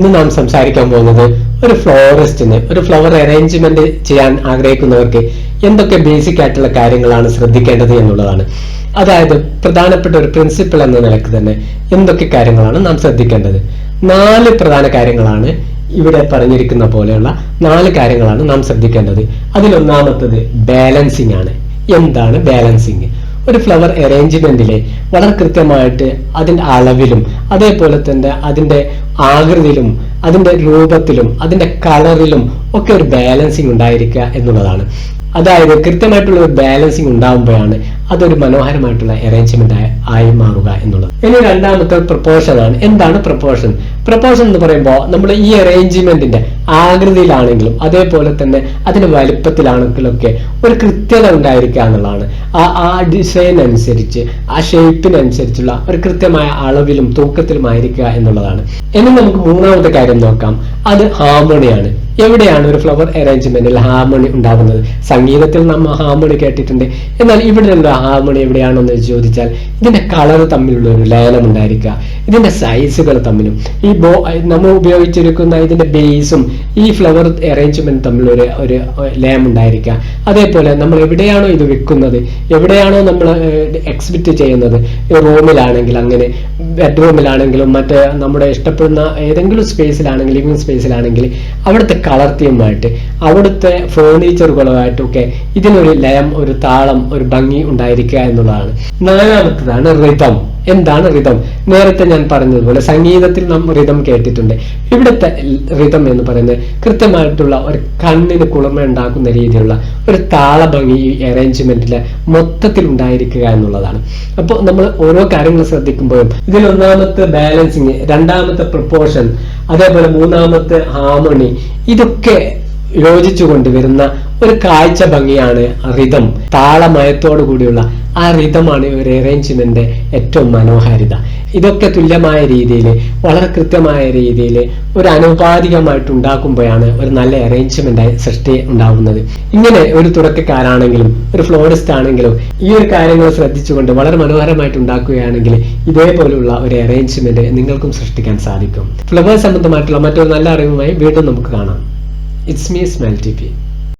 ഇന്ന് നാം സംസാരിക്കാൻ പോകുന്നത് ഒരു ഫ്ലോറിസ്റ്റിന് ഒരു ഫ്ലവർ അറേഞ്ച്മെന്റ് ചെയ്യാൻ ആഗ്രഹിക്കുന്നവർക്ക് എന്തൊക്കെ ബേസിക് ആയിട്ടുള്ള കാര്യങ്ങളാണ് ശ്രദ്ധിക്കേണ്ടത് എന്നുള്ളതാണ്. അതായത് പ്രധാനപ്പെട്ട ഒരു പ്രിൻസിപ്പിൾ എന്ന നിലക്ക് തന്നെ എന്തൊക്കെ കാര്യങ്ങളാണ് നാം ശ്രദ്ധിക്കേണ്ടത്. 4 പ്രധാന കാര്യങ്ങളാണ് ഇവിടെ പറഞ്ഞിരിക്കുന്ന പോലെയുള്ള 4 കാര്യങ്ങളാണ് നാം ശ്രദ്ധിക്കേണ്ടത്. അതിലൊന്നാമത്തത് ബാലൻസിങ് ആണ്. എന്താണ് ബാലൻസിങ്? ഒരു ഫ്ലവർ അറേഞ്ച്മെന്റിലെ വളരെ കൃത്യമായിട്ട് അതിന്റെ അളവിലും അതേപോലെ തന്നെ അതിന്റെ ആകൃതിയിലും അതിന്റെ രൂപത്തിലും അതിന്റെ കളറിലും ഒക്കെ ഒരു ബാലൻസിങ് ഉണ്ടായിരിക്കുക എന്നുള്ളതാണ്. അതായത് കൃത്യമായിട്ടുള്ള ഒരു ബാലൻസിങ് ഉണ്ടാകുമ്പോഴാണ് അതൊരു മനോഹരമായിട്ടുള്ള അറേഞ്ച്മെന്റ് ആയി മാറുക എന്നുള്ളത്. ഇനി രണ്ടാമത്തെ പ്രപ്പോർഷൻ ആണ്. എന്താണ് പ്രപ്പോർഷൻ? പ്രപ്പോർഷൻ എന്ന് പറയുമ്പോൾ നമ്മൾ ഈ അറേഞ്ച്മെന്റിന്റെ ആകൃതിയിലാണെങ്കിലും അതേപോലെ തന്നെ അതിന്റെ വലിപ്പത്തിലാണെങ്കിലും ഒക്കെ ഒരു കൃത്യത ഉണ്ടായിരിക്കുക എന്നുള്ളതാണ്. ആ ഡിസൈൻ അനുസരിച്ച് ആ ഷേപ്പിനനുസരിച്ചുള്ള ഒരു കൃത്യമായ അളവിലും തൂക്കത്തിലും ആയിരിക്കുക എന്നുള്ളതാണ്. ഇനി നമുക്ക് മൂന്നാമത്തെ കാര്യം നോക്കാം. അത് ഹാർമണിയാണ്. എവിടെയാണ് ഒരു ഫ്ലവർ അറേഞ്ച്മെന്റിൽ ഹാർമണി ഉണ്ടാകുന്നത്? സംഗീതത്തിൽ നമ്മൾ ഹാർമണി കേട്ടിട്ടുണ്ട്. എന്നാൽ ഇവിടെയുള്ള ഹാർമണി എവിടെയാണെന്ന് ചോദിച്ചാൽ ഇതിന്റെ കളർ തമ്മിലുള്ള ഒരു ലയനം ഉണ്ടായിരിക്കുക, ഇതിന്റെ സൈസുകൾ തമ്മിലും നമ്മൾ ഉപയോഗിച്ചിരിക്കുന്ന ഇതിന്റെ ബേസും ഈ ഫ്ലവർ അറേഞ്ച്മെന്റ് തമ്മിലൊരു ഒരു ലയം ഉണ്ടായിരിക്കുക. അതേപോലെ നമ്മൾ എവിടെയാണോ ഇത് വെക്കുന്നത്, എവിടെയാണോ നമ്മൾ എക്സിബിറ്റ് ചെയ്യുന്നത്, റൂമിലാണെങ്കിൽ അങ്ങനെ, ബെഡ്റൂമിലാണെങ്കിലും മറ്റേ നമ്മുടെ ഇഷ്ടപ്പെടുന്ന ഏതെങ്കിലും സ്പേസിലാണെങ്കിൽ, ലിവിംഗ് സ്പേസിലാണെങ്കിൽ അവിടുത്തെ കളർ തീമുമായിട്ട് അവിടുത്തെ ഫേർണിച്ചറുകളുമായിട്ടൊക്കെ ഇതിനൊരു ലയം, ഒരു താളം, ഒരു ഭംഗി ഉണ്ടായിരിക്കുക എന്നുള്ളതാണ്. നാലാമത്തതാണ് റിതം. എന്താണ് റിതം? നേരത്തെ ഞാൻ പറഞ്ഞതുപോലെ സംഗീതത്തിൽ നാം റിതം കേട്ടിട്ടുണ്ട്. ഇവിടുത്തെ റിതം എന്ന് പറയുന്നത് കൃത്യമായിട്ടുള്ള ഒരു കണ്ണിന് കുളിർമ ഉണ്ടാക്കുന്ന രീതിയിലുള്ള ഒരു താളഭംഗി ഈ അറേഞ്ച്മെന്റിലെ മൊത്തത്തിൽ ഉണ്ടായിരിക്കുക എന്നുള്ളതാണ്. അപ്പോൾ നമ്മൾ ഓരോ കാര്യങ്ങൾ ശ്രദ്ധിക്കുമ്പോഴും ഇതിൽ ഒന്നാമത്തെ ബാലൻസിങ്, രണ്ടാമത്തെ പ്രപ്പോർഷൻ, അതേപോലെ മൂന്നാമത്തെ ഹാർമണി, ഇതൊക്കെ യോജിച്ചു കൊണ്ടുവരുന്ന ഒരു കാഴ്ച ഭംഗിയാണ് റിതം. താളമയത്തോടു കൂടിയുള്ള ആ റിതമാണ് ഒരു അറേഞ്ച്മെന്റ് ഏറ്റവും മനോഹാരിത. ഇതൊക്കെ തുല്യമായ രീതിയിൽ, വളരെ കൃത്യമായ രീതിയിൽ ഒരു അനുപാതികമായിട്ട് ഉണ്ടാക്കുമ്പോഴാണ് ഒരു നല്ല അറേഞ്ച്മെന്റ് സൃഷ്ടി ഉണ്ടാകുന്നത്. ഇങ്ങനെ ഒരു തുടക്കക്കാരാണെങ്കിലും ഒരു ഫ്ലോറിസ്റ്റ് ആണെങ്കിലും ഈ ഒരു കാര്യങ്ങൾ ശ്രദ്ധിച്ചുകൊണ്ട് വളരെ മനോഹരമായിട്ട് ഉണ്ടാക്കുകയാണെങ്കിൽ ഇതേപോലുള്ള ഒരു അറേഞ്ച്മെന്റ് നിങ്ങൾക്കും സൃഷ്ടിക്കാൻ സാധിക്കും. ഫ്ലവേഴ്സ് സംബന്ധമായിട്ടുള്ള മറ്റൊരു നല്ല അറിവുമായി വീണ്ടും നമുക്ക് കാണാം. It's me, Smile TV.